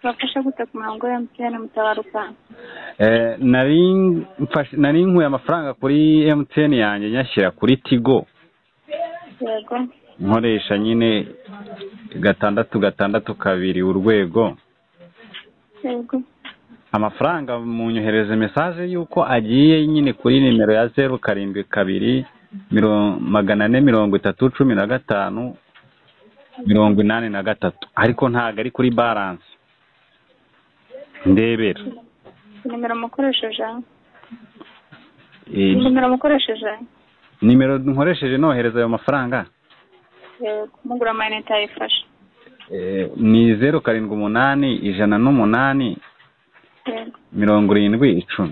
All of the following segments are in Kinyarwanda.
bafasha gute ku murongo wa MTN mutabaruka? Nari nkuye amafaranga kuri MTN yanjye nyashyira kuri Tigo. Yego. Nkoresha nyine 662 urwego. Yego. Amafaranga munyohereze message yuko agiye nyine kuri nimero ya 072 435 83 ariko ntago ari kuri balance ndebera. Nimero mukoresheje? Nimero nkoresheje nohereza ayo mafaranga. Mugura amayinite ayifashe. Ni 078 108 70 10.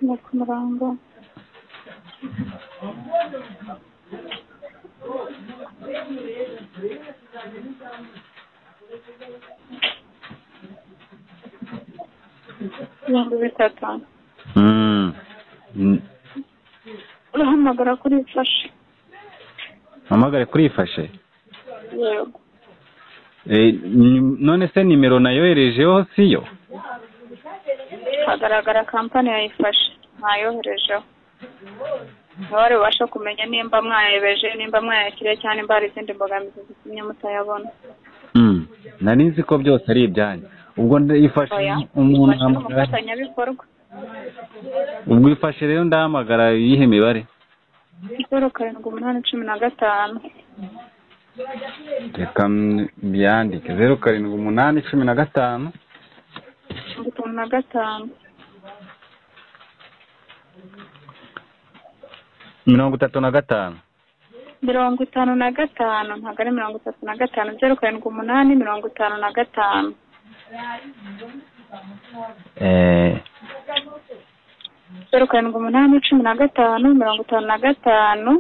Ni ku murongo. Urahamagara kuri ifashe. Hamagare kuri ifashe? Yego. None se nimero nayoherejeho siyo? Hagaragara kampani yayifashe nayoherejeho. Wari ubasha kumenya nimba mwayebeje, nimba mwayakiriye cyane nimba hari izindi mbogamizi zitumye mutayabona. Nari nzi ko byose ari ibyanyu. Ubwo ifashe umuntu amufatanya bikorwa. Ubwo ifashe rero ndahamagara yihe mibare? 07815. Reka byandike 07815 55 35 55 ntabwo ari 35 07855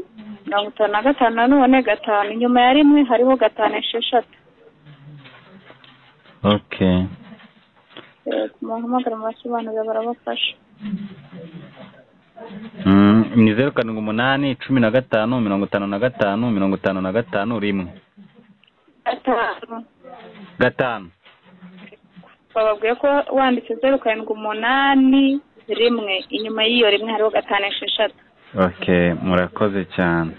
07815 inyuma ya rimwe hariho 5 Okay. Muhamagara basobanurira barabafasha. Ni 078 15 55 rimwe. Gatanu. Bababwiye ko wanditse 078 rimwe inyuma y'iyo rimwe hariho 5. Okay, murakoze cyane.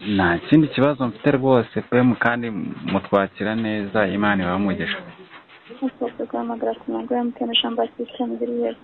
Nta kindi kibazo mfite rwose pe kandi mutwakira neza Imana ibamugisha. Uko kugamagara ku murongo wa MTN Shamba System biri